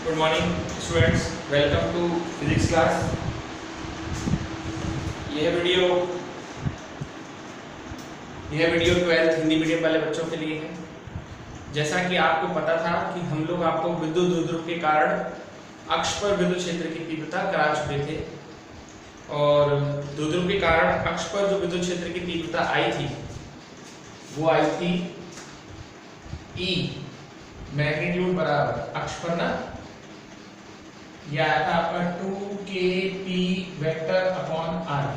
Good morning students, welcome to physics class। यह video 12th Hindi medium वाले बच्चों के लिए है। जैसा कि आपको पता था कि हम लोग आपको विद्युत द्विध्रुव के कारण अक्ष पर विद्युत क्षेत्र की तीव्रता करा चुके थे और द्विध्रुव के कारण अक्ष पर जो विद्युत क्षेत्र की तीव्रता आई थी वो आई थी E मैग्नीट्यूड बराबर अक्ष पर ना यह आया था आपका 2kp वेक्टर अपॉन r।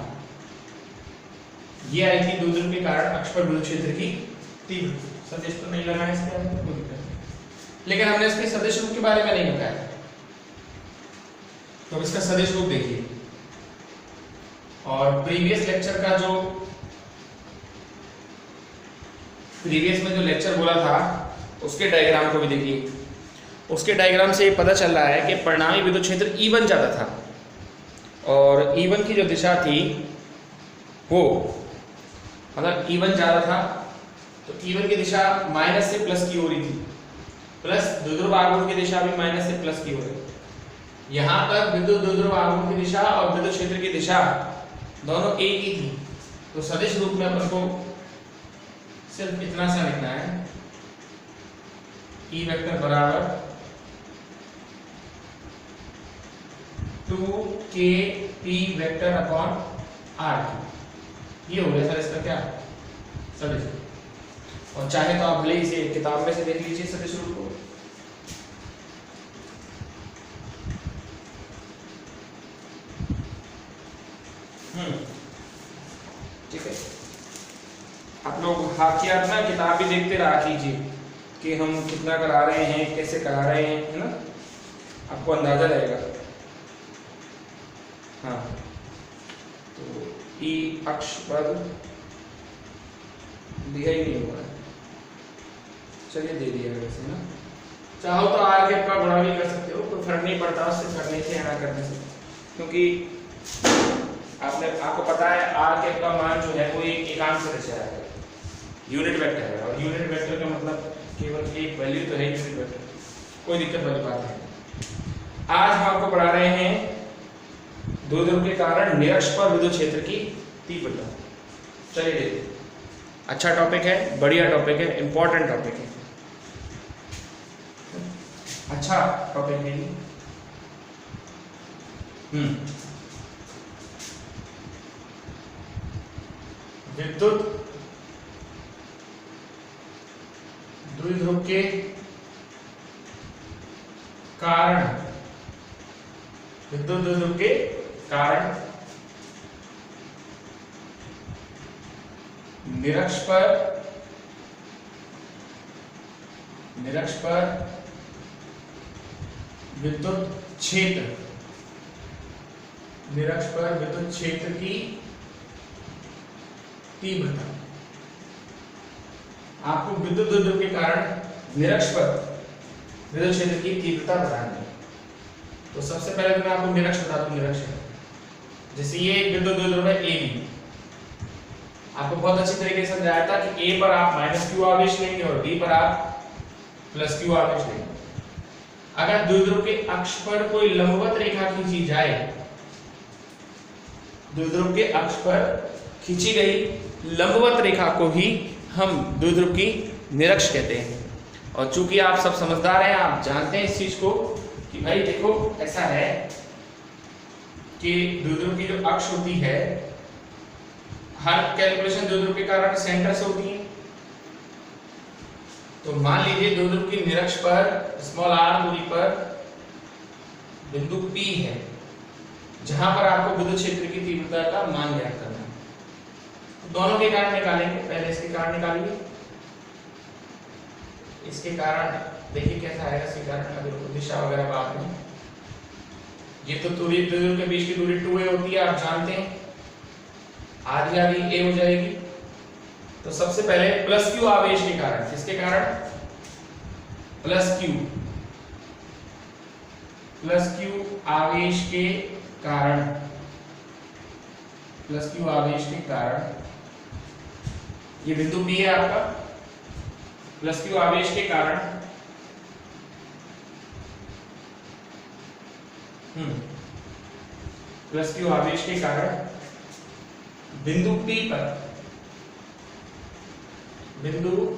ये आई थी द्विध्रुव के कारण अक्ष पर विद्युत क्षेत्र की तीव्रता। सदिश तो नहीं लगा है इसके अंदर, कोई दिक्कत नहीं, लेकिन हमने इसके सदिश रूप के बारे में नहीं बताया। तो इसका सदिश रूप देखिए और प्रीवियस में जो लेक्चर बोला था उसके डायग्राम को भी देखिए। उसके डायग्राम से पता चल रहा है कि परिणामी विद्युत क्षेत्र E1 जाता था और E1 की जो दिशा थी वो मतलब E1 जा रहा था तो E1 की दिशा माइनस से प्लस की हो रही थी, प्लस द्विध्रुव आघूर्ण की दिशा भी माइनस से प्लस की हो रही थी। यहाँ पर विद्युत द्विध्रुव आघूर्ण की दिशा और विद्युत क्षेत्र की दिशा दोनों एक ही थी। तो सदिश रूप में अपन को सिर्फ इतना सा लिखना है, E वेक्टर बराबर 2kp वेक्टर अपॉन r। ये हो गया सर इसका क्या सदिश। और चाहे तो आप भले इसे किताब में से देख लीजिए सदिश रूप को। ठीक है, आप लोग हाकियात ना किताब भी देखते रहा कीजिए कि हम कितना करा रहे हैं, कैसे करा रहे हैं, है ना, आपको अंदाजा रहेगा। हाँ, तो E अक्ष पर दिया ही नहीं हुआ है, चलिए दे दिया वैसे ना। चाहो तो R कैप का गुणा भी कर सकते हो, कोई फर्क नहीं पड़ता उससे करने से या ना करने से, क्योंकि आपको पता है R कैप का मान जो है वो एक एकांक सदिश है, यूनिट वेक्टर है और यूनिट वेक्टर का मतलब केवल एक वैल्यू तो है यूनिट वेक्टर, कोई दिक्कत वाली बात नहीं। आज हम आपको पढ़ा रहे हैं द्विध्रुव के कारण निरक्ष पर विद्युत क्षेत्र की तीव्रता। चलिए देखिए, अच्छा टॉपिक है, बढ़िया टॉपिक है, इंपॉर्टेंट टॉपिक है, अच्छा टॉपिक है ये। विद्युत द्विध्रुव के कारण निरक्ष पर विद्युत क्षेत्र की तीव्रता। आपको विद्युत द्विध्रुव के कारण निरक्ष पर विद्युत क्षेत्र की तीव्रता बतानी है। तो सबसे पहले तो मैं आपको निरक्ष बता दूं। निरक्ष जैसे ये एक विद्युत द्विध्रुव है AB, आपको बहुत अच्छी तरीके से समझाया था कि A पर आप -q आवेश लेंगे और B पर आप +q आवेश लेंगे। अगर द्विध्रुव के अक्ष पर कोई लंबवत रेखा खींची जाए, द्विध्रुव के अक्ष पर खींची गई लंबवत रेखा को ही हम द्विध्रुव की निरक्ष कहते हैं। और चूंकि आप सब समझदार हैं, आप जानते हैं इस चीज को कि भाई देखो ऐसा है कि द्विध्रुव की जो अक्ष होती है, हर कैलकुलेशन द्विध्रुव के कारण सेंटर से होती है। तो मान लीजिए द्विध्रुव की निरक्ष पर r दूरी पर बिंदु P है, जहां पर आपको विद्युत क्षेत्र की तीव्रता का मान ज्ञात करना है। दोनों के कारण निकालेंगे, पहले इसके कारण निकालिए। इसके कारण देखिए कैसा आएगा, इसके कारण अभी दिशा वगैरह बाद में। ये तो दूरी द्विध्रुव के बीच की दूरी 2a होती है, आप जानते हैं, आधी आधी a हो जाएगी। तो सबसे पहले +q आवेश के कारण, किसके कारण, +q आवेश के कारण, ये बिंदु P है आपका, +q आवेश के कारण प्लस क्यू आवेश के कारण बिंदु P पर विद्युत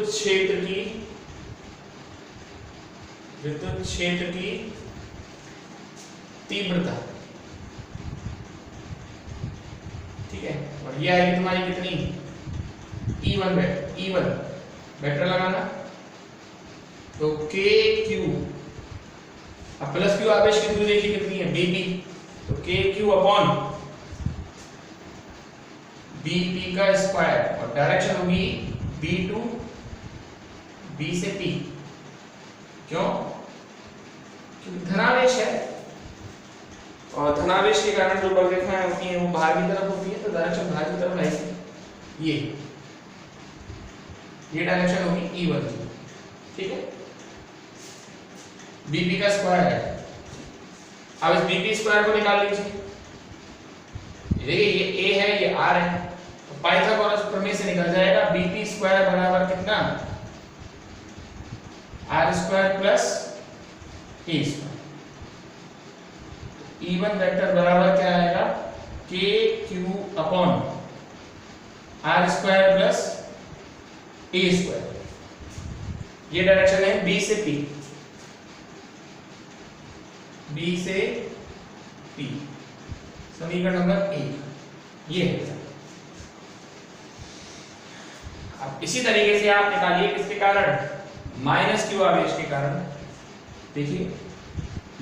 क्षेत्र की तीव्रता, ठीक है, और यह है तुम्हारी कितनी E1 वेक्टर लगाना, तो KQ, अब प्लस क्यू आवेश की दूरी देखिए कितनी है BP, तो KQ अपॉन BP का स्क्वायर, और डायरेक्शन होगी B से P, क्यों? क्योंकि धनावेश है और धनावेश के कारण जो बलरेखाएं होती हैं वो बाहर की तरफ होती है, तो डायरेक्शन बाहर की तरफ आएगी, ये डायरेक्शन होगी E1, ठीक है। BP का स्क्वायर है, अब इस BP स्क्वायर को निकाल लीजिए, देखिए ये A है ये R है, तो पाइथागोरस प्रमेय से निकल जाएगा BP स्क्वायर बराबर कितना, R square plus A square, E1 vector बराबर क्या आएगा, KQ upon R square plus A square, ये डायरेक्शन है B से P, समीकरण नंबर 1 ये है। अब इसी तरीके से आप निकालिए किसके कारण, माइनस क्यू आवेश के कारण, देखिए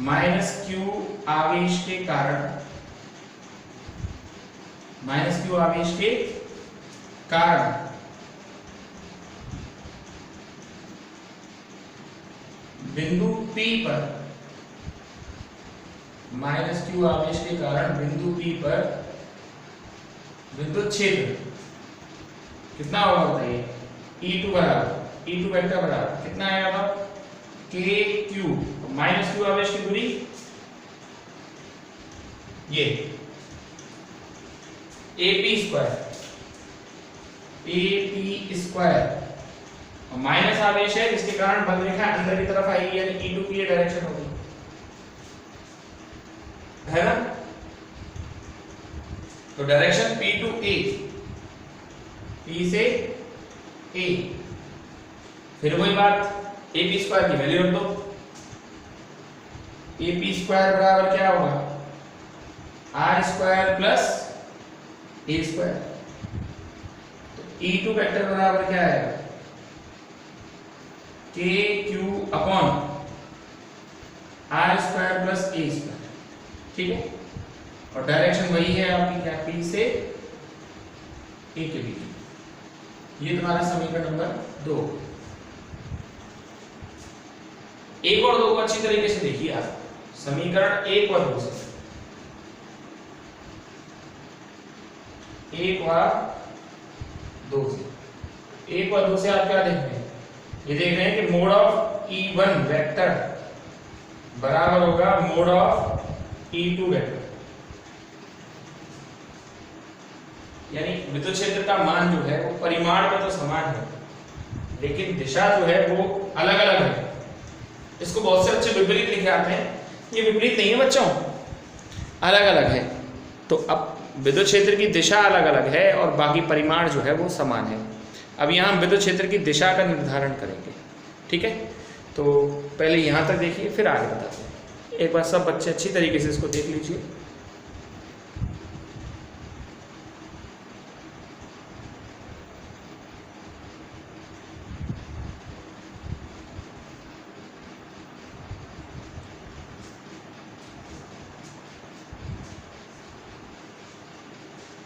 माइनस क्यू आवेश के कारण बिंदु P पर, माइनस क्यू आवेश के कारण बिंदु P पर विद्युत क्षेत्र कितना होगा बताइए, E2 वेक्टर बराबर कितना आएगा, KQ, माइनस क्यू आवेश की दूरी ये AP स्क्वायर, और माइनस आवेश है जिसके कारण बलरेखा अंदर की तरफ आएगी, यानी E2 की ये डायरेक्शन होगी, है ना। तो direction P to A, P से A, फिर वही बात AP स्क्वायर की वैल्यू रख दो, AP स्क्वायर बराबर क्या होगा, R square plus A square, तो E2 वेक्टर बराबर क्या है, KQ upon R square plus A square, ठीक है, और डायरेक्शन वही है आपकी क्या, P से A के बीच, ये तुम्हारा समीकरण नंबर 2। एक और 2 को अच्छी तरीके से देखिए आप, समीकरण 1 और 2 से, 1 और 2 से आप क्या देख रहे हैं, ये देख रहे हैं कि मोड ऑफ E1 वेक्टर बराबर होगा मोड ऑफ E2 वेक्टर, यानी विद्युत क्षेत्र का मान जो है वो परिमाण में तो समान है लेकिन दिशा जो है वो अलग अलग है। इसको बहुत से बच्चे विपरीत लिखे आते हैं, ये विपरीत नहीं है बच्चों, अलग अलग है। तो अब विद्युत क्षेत्र की दिशा अलग अलग है और बाकी परिमाण जो है वो समान है। अब यहाँ हम विद्युत क्षेत्र की दिशा का निर्धारण करेंगे, ठीक है। तो पहले यहाँ तक देखिए फिर आगे बताते हैं। एक बार सब बच्चे अच्छी तरीके से इसको देख लीजिए।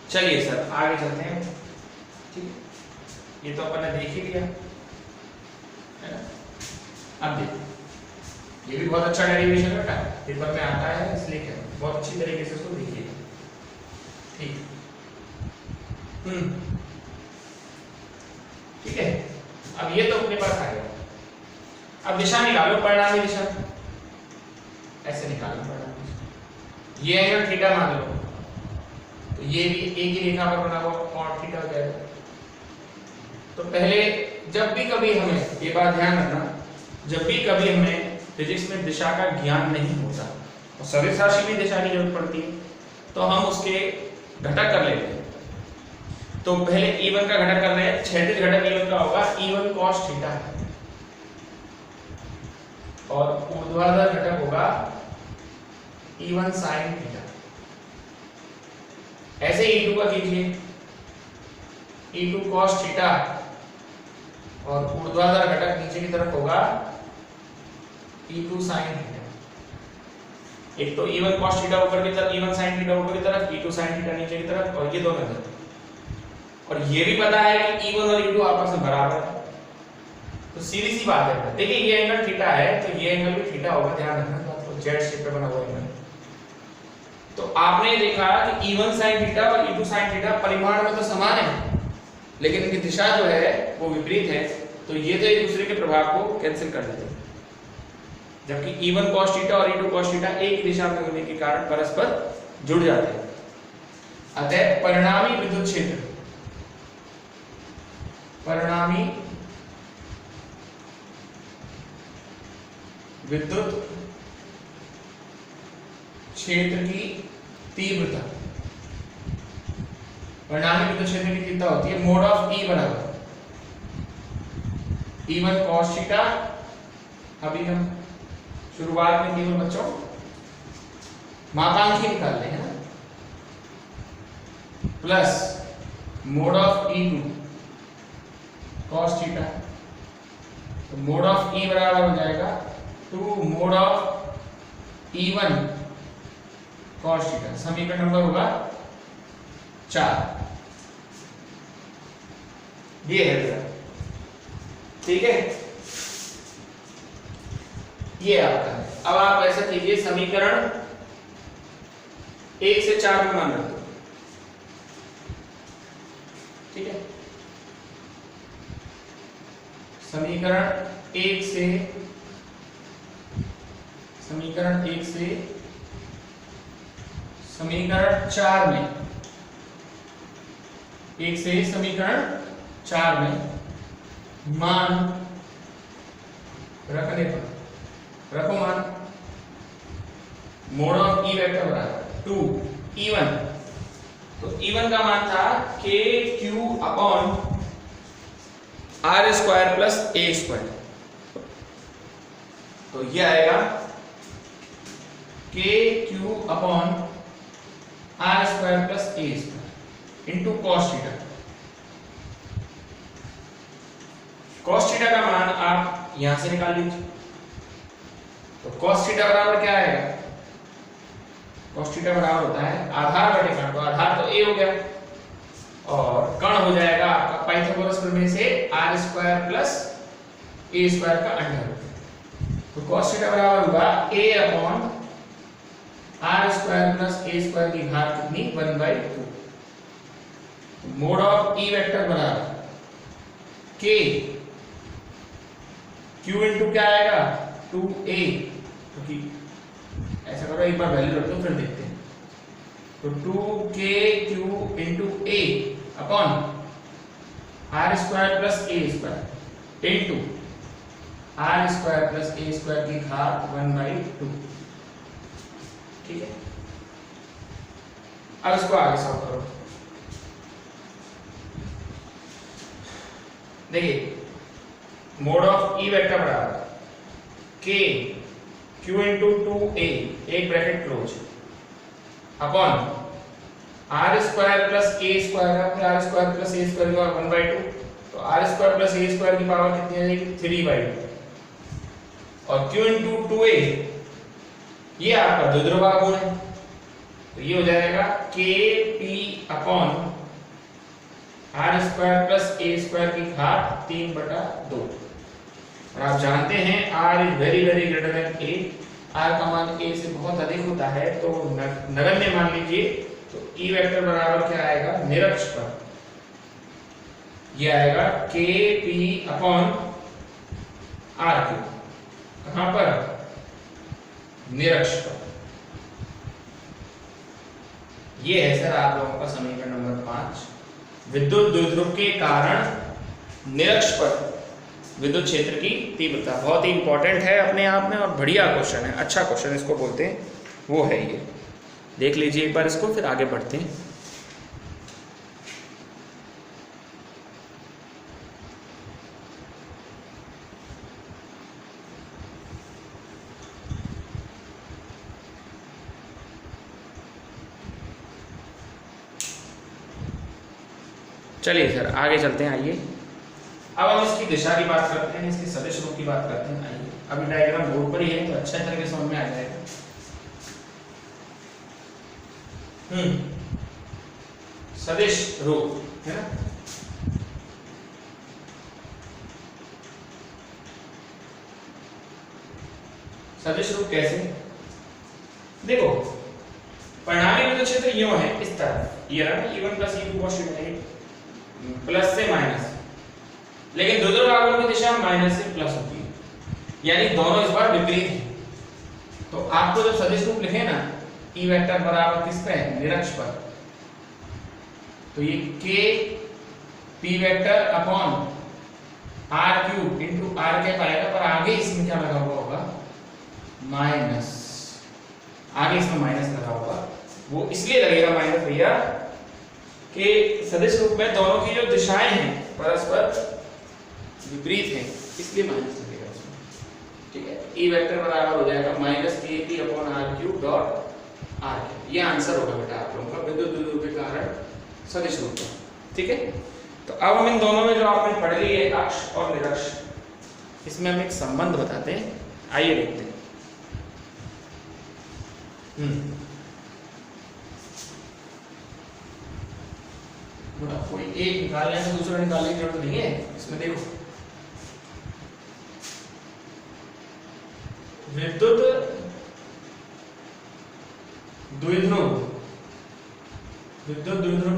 चलिए सर आगे चलते हैं, ठीक है। ये तो अपन ने देख ही लिया है ना। अब देखिए ये भी बहुत अच्छा डेरिवेशन है बेटा, पेपर में आता है इसलिए क्या बहुत अच्छी तरीके से इसको देखिए, ठीक। ठीक है। अब ये तो अपने पास आ गया। अब दिशा निकालो, परिणामी दिशा ऐसे निकालो परिणामी दिशा। ये एंगल थीटा मान लो, तो ये भी एक ही रेखा पर बना हुआ कोण थीटा हो जाएगा। तो पहले जब भी कभी हमें, ये बात ध्यान रखना, जब भी कभी हमें फिजिक्स में दिशा का ज्ञान नहीं होता और सदिश राशि में दिशा की जरूरत पड़ती है तो हम उसके घटक कर लेते हैं। तो पहले E1 का घटक कर रहे हैं। क्षैतिज घटक E1 का होगा E1 cos थीटा और ऊर्ध्वाधर घटक होगा E1 sin थीटा। ऐसे E2 का कीजिए, E2 cos थीटा और ऊर्ध्वाधर घटक नीचे की तरफ होगा E2 sin थीटा। एक तो E1 cos थीटा ऊपर की तरफ, E1 sin थीटा ऊपर की तरफ, E2 sin थीटा नीचे की तरफ, और ये दोनों इधर। और ये भी पता है कि E1 और E2 आपस में बराबर है, तो सीधी सी बात है। देखिए ये एंगल थीटा है तो ये एंगल भी थीटा होगा, ध्यान रखना, तो जेड शेप पे बना हुआ एंगल। तो आपने देखा कि E1 sin थीटा और E2 sin थीटा परिमाण में तो समान है लेकिन इनकी दिशा जो है वो विपरीत है, तो ये तो एक दूसरे के प्रभाव को कैंसिल कर देते हैं। जबकि E1 cos थीटा और E2 cos थीटा एक ही दिशा में होने के कारण परस्पर जुड़ जाते हैं। अतः परिणामी विद्युत क्षेत्र, परिणामी विद्युत क्षेत्र की तीव्रता, परिणामी विद्युत क्षेत्र की तीव्रता होती है मोड ऑफ E बराबर E1 cos थीटा। अभी हम शुरुआत में केवल बच्चों मापांक ही निकाल रहे हैं ना, plus mode of E2 cos theta, तो मोड ऑफ E बराबर हो जाएगा 2 mode of E1 cos theta. समीकरण नंबर होगा 4। ये है बेटा, ठीक है, ये आपका है। अब आप ऐसा कीजिए, समीकरण 1 से 4 में मान रख दो, ठीक है। समीकरण 1 से समीकरण 4 में, 1 से समीकरण 4 में मान रखने पर, रखो मान, मोड ऑफ E वेक्टर बराबर 2 E1, तो E1 का मान था KQ upon R square plus A square, तो ये आएगा KQ upon R square plus A square into cos theta. cos theta का मान आप यहां से निकाल लीजिए, तो cos थीटा बराबर क्या आएगा, cos थीटा बराबर होता है आधार बटे कण, तो आधार तो A हो गया और कण हो जाएगा आपका पाइथागोरस प्रमेय से R square plus A square का अंडर, तो cos थीटा बराबर होगा A upon R square plus A square की घात कितनी, 1/2। मोड ऑफ E वेक्टर बराबर K Q इंटू क्या आएगा 2A, क्योंकि ऐसा करो एक बार वैल्यू रख दो फिर देखते हैं, तो 2KQ into A upon R square plus A square into R square plus A square की घात 1/2, ठीक है। अब इसको आगे सॉल्व करो। देखिए मोड ऑफ E वेक्टर बराबर K Q इंटू 2A, एक bracket close, upon R square plus A square है, फिर R square plus A square की पावर 1/2, तो R square plus A square की पावर कितनी आ जाएगी 3/2, और Q इंटू 2A ये आपका द्विध्रुवाग गुण है, तो ये हो जाएगा KP upon R square plus A square की घात 3/2। और आप जानते हैं R is very very greater than A, R का मान A से बहुत अधिक होता है, तो नगण्य मान लीजिए, तो E वेक्टर बराबर क्या आएगा, निरक्ष पर ये आएगा KP अपॉन RQ, कहां पर, निरक्ष पर। ये है सर आप लोगों का समीकरण नंबर 5। विद्युत द्विध्रुव के कारण निरक्ष पर विद्युत क्षेत्र की तीव्रता। बहुत ही इंपॉर्टेंट है अपने आप में और बढ़िया क्वेश्चन है, अच्छा क्वेश्चन इसको बोलते हैं, वो है ये। देख लीजिए एक बार इसको, फिर आगे बढ़ते हैं। चलिए सर आगे चलते हैं, आइए। अब हम इसकी दिशा की बात करते हैं, इसकी सदिश रूप की बात करते हैं। आइए, अभी डायग्राम बोर्ड पर ही है तो अच्छा तरीके से समझ में आ जाएगा। सदिश रूप है ना। सदिश रूप कैसे, देखो परिणामी विद्युत क्षेत्र यूं है, इस तरह ये रहा E1 plus E2 positive plus से माइनस, लेकिन द्विध्रुव आघूर्ण की दिशा माइनस से प्लस होती है, यानी दोनों इस बार विपरीत हैं। तो आपको जब सदिश रूप लिखे ना, E वेक्टर बराबर किस पे है, निरक्ष पर, तो ये K P vector upon R cube into R cap आएगा, पर आगे इसमें क्या लगा हुआ होगा, माइनस। आगे इसमें माइनस लगा होगा, वो इसलिए लगेगा माइनस भैया कि सदिश रूप में दोनों की जो दिशाएं हैं परस्पर विपरीत हैं, इसलिए माइनस लगेगा उसमें। ठीक है, E वेक्टर बराबर हो जाएगा minus KP upon R cube dot R। ये आंसर होगा बेटा आप लोगों का विद्युत द्विध्रुव के कारण सदिश रूप का। ठीक है, तो अब हम इन दोनों में जो आपने पढ़ ली है अक्ष और निरक्ष, इसमें हम एक संबंध बताते हैं, आइए देखते हैं। कोई एक निकालने से दूसरा निकालने की जरूरत नहीं है इसमें। देखो विद्युत द्विध्रुव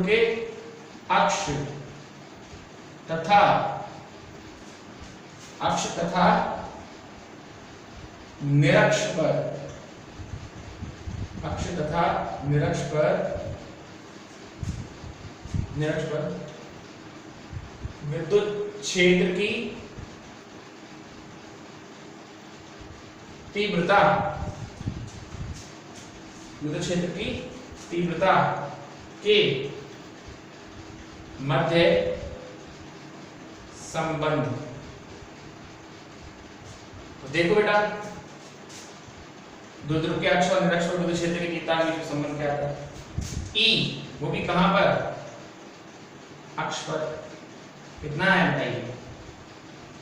के अक्ष तथा निरक्ष पर विद्युत क्षेत्र की तीव्रता के मध्य संबंध। तो देखो बेटा, द्विध्रुव के अक्ष और निरक्ष पर विद्युत क्षेत्र की तीव्रता के बीच संबंध क्या था, E, वो भी कहां पर, अक्ष पर। कितना है बताइए,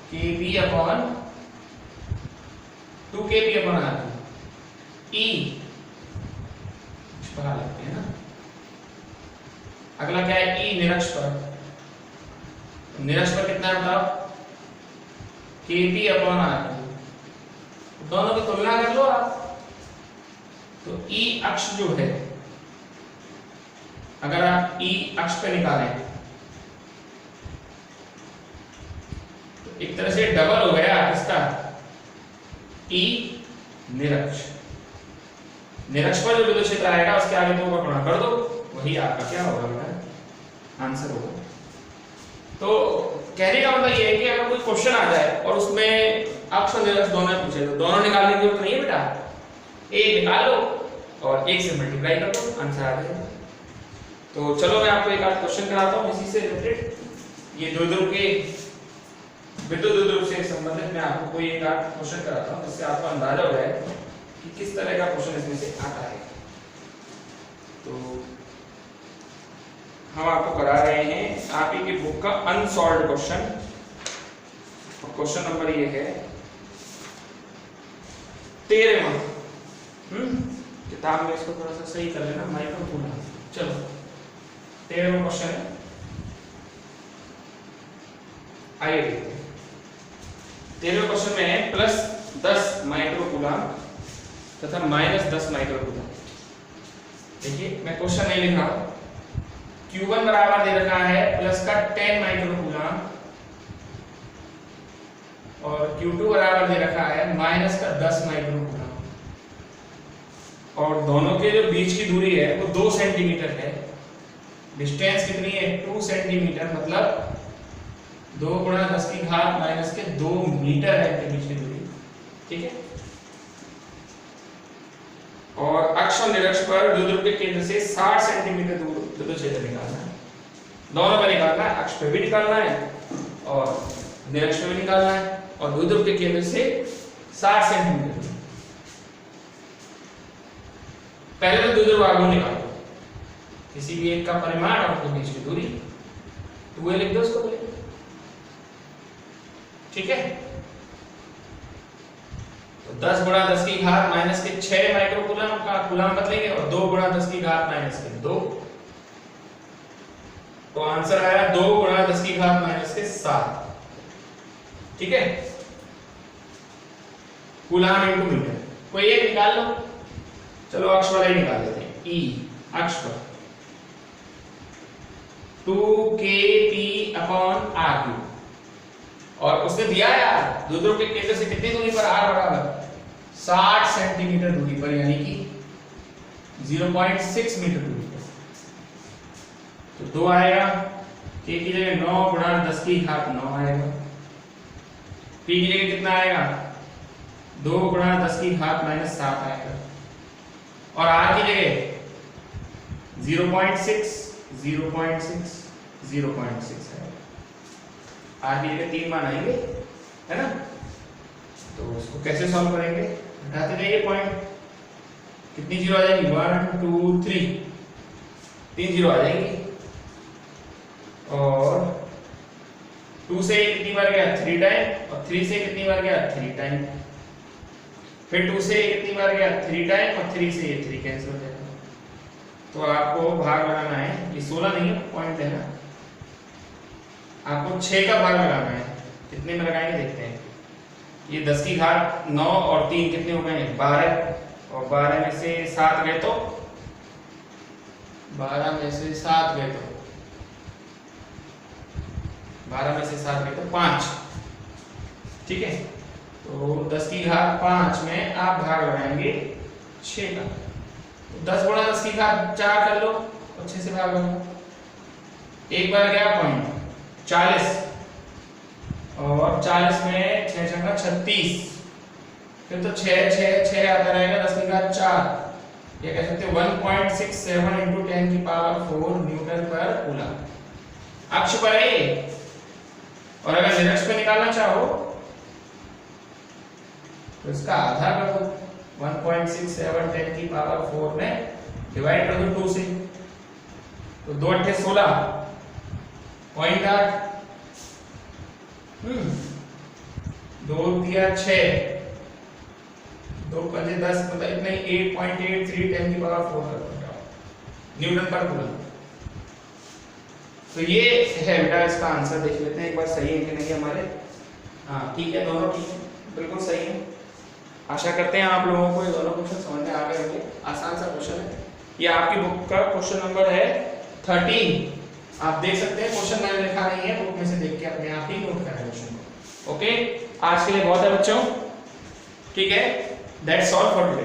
KP upon 2KP upon R। E पढ़ा लेते हैं ना। अगला क्या है, E निरक्ष पर। निरक्ष पर कितना है बताओ, KP अपॉन R। दोनों की तुलना कर लो आप, तो E अक्ष जो है, अगर आप E अक्ष पे निकालें तो एक तरह से डबल हो गया किसका, E निरक्ष। निरक्ष पर जो विद्युत क्षेत्र आएगा उसके आगे दो का गुणा कर दो, वही आपका क्या होगा बेटा, आंसर होगा। तो कहने का मतलब ये है कि अगर कोई क्वेश्चन आ जाए और उसमें अक्ष और निरक्ष दोनों पूछे, तो दोनों निकालने की जरूरत नहीं है बेटा, एक निकाल लो और एक से मल्टीप्लाई कर दो, आंसर आ जाएगा। तो चलो मैं आपको एक आध क्वेश्चन कराता हूँ इसी से रिलेटेड, ये द्विध्रुव के विद्युत द्विध्रुव से संबंधित मैं आपको कोई एक आध क्वेश्चन कराता हूँ, जिससे आपको अंदाजा हो जाए कि किस तरह का क्वेश्चन इसमें से आता है। तो हम आपको करा रहे हैं आप ही की बुक का अनसॉल्व्ड क्वेश्चन, और क्वेश्चन नंबर ये है 13वां। किताब में इसको थोड़ा सा सही कर लेना, माइक्रो कूलम। चलो 13वां क्वेश्चन है, आइए देखते हैं। 13वें क्वेश्चन में है +10 माइक्रो कूलम तथा -10 माइक्रो कूलम। देखिए मैं क्वेश्चन नहीं लिख रहा हूं, Q1 बराबर दे रखा है प्लस का 10 माइक्रो कूलम और Q2 बराबर दे रखा है माइनस का 10 माइक्रो कूलम, और दोनों के जो बीच की दूरी है वो 2 सेंटीमीटर है। डिस्टेंस कितनी है, 2 सेंटीमीटर, मतलब 2 गुणा 10 की घात माइनस के 2 मीटर है इनके बीच की दूरी, ठीक है। और अक्ष और निरक्ष पर द्विध्रुव के केंद्र से 60 सेंटीमीटर दूर विद्युत क्षेत्र निकालना है। दोनों का निकालना है, अक्ष पे भी निकालना है और निरक्ष पे भी निकालना है, और द्विध्रुव के केंद्र से 60 सेंटीमीटर दूर। पहले तो द्विध्रुव आघूर्ण निकालो, किसी भी एक का परिमाण और उसके बीच की दूरी, 2a लिख दो उसको बोले, ठीक है। तो 10 गुणा 10 की घात माइनस के 6 माइक्रोकूलम का कूलम बदलेंगे और 2 गुणा 10 की घात माइनस के 2, तो आंसर आया 2 गुणा 10 की घात माइनस के 7, ठीक है। कूलम इनटू मीटर, कोई एक निकाल लो, चलो अक्ष वाला ही निकाल लेते हैं। E अक्ष पर 2kp/r3, और उसने दिया है यार द्विध्रुव के केंद्र से कितनी दूरी पर, r बराबर 60 सेंटीमीटर दूरी पर, यानी कि 0.6 मीटर दूरी पर। तो 2 आएगा, k की जगह 9 गुणा 10 की घात 9 आएगा, p की जगह कितना आएगा 2 गुणा 10 की घात माइनस 7 आएगा, और r की जगह 0.6 है, r की जगह 3 मान आएंगे, है ना। तो उसको कैसे सॉल्व करेंगे, हटाते जाइए पॉइंट, कितनी जीरो आ जाएगी 1 2 3, 3 जीरो आ जाएंगी, और 2 से कितनी बार गया 3 टाइम, और 3 से कितनी बार गया 3 टाइम, फिर 2 से कितनी बार गया 3 टाइम, और 3 से ये 3 कैंसिल हो जाएगा। तो आपको भाग लगाना है, ये 16 नहीं है पॉइंट है ना, आपको 6 का भाग लगाना है। कितने में लगाएंगे देखते हैं। ये 10 की घात 9 और 3 कितने हो गए 12, और 12 में से 7 गए तो 12 में से 7 गए तो 12 में से 7 गए तो 5, ठीक है। तो 10 की घात 5 में आप भाग लगाएंगे 6 का, तो 10 गुणा 10 की घात 4 कर लो और 6 से भाग लो, एक बार गया पॉइंट 40, और 40 में 6 छंगा 36, फिर तो 6 आता रहेगा 10 की घात 4, ये कह सकते हैं 1.67 × 10⁴ न्यूटन पर कूलम। अक्ष पर है, और अगर निरक्ष पे निकालना चाहो तो इसका आधा कर दो, 1.67 10⁴ में डिवाइड कर दो 2 से, तो 2 × 8 = 16, 0.8, 2 × 6, 2 × 5 = 10, मतलब इतना ही 8.83 10⁴ न्यूटन पर कूलम। तो ये है बेटा इसका आंसर, देख लेते हैं एक बार सही है कि नहीं हमारे। हाँ ठीक है, दोनों ठीक है, बिल्कुल सही है। आशा करते हैं आप लोगों को ये दोनों क्वेश्चन समझ में आ गए होंगे। आसान सा क्वेश्चन है, ये आपकी बुक का क्वेश्चन नंबर है 13। आप देख सकते हैं, क्वेश्चन मैंने लिखा नहीं है, बुक में से देख के अपने आप ही नोट करें क्वेश्चन को। ओके, आज के लिए बहुत है बच्चों, ठीक है, दैट्स ऑल फॉर टुडे।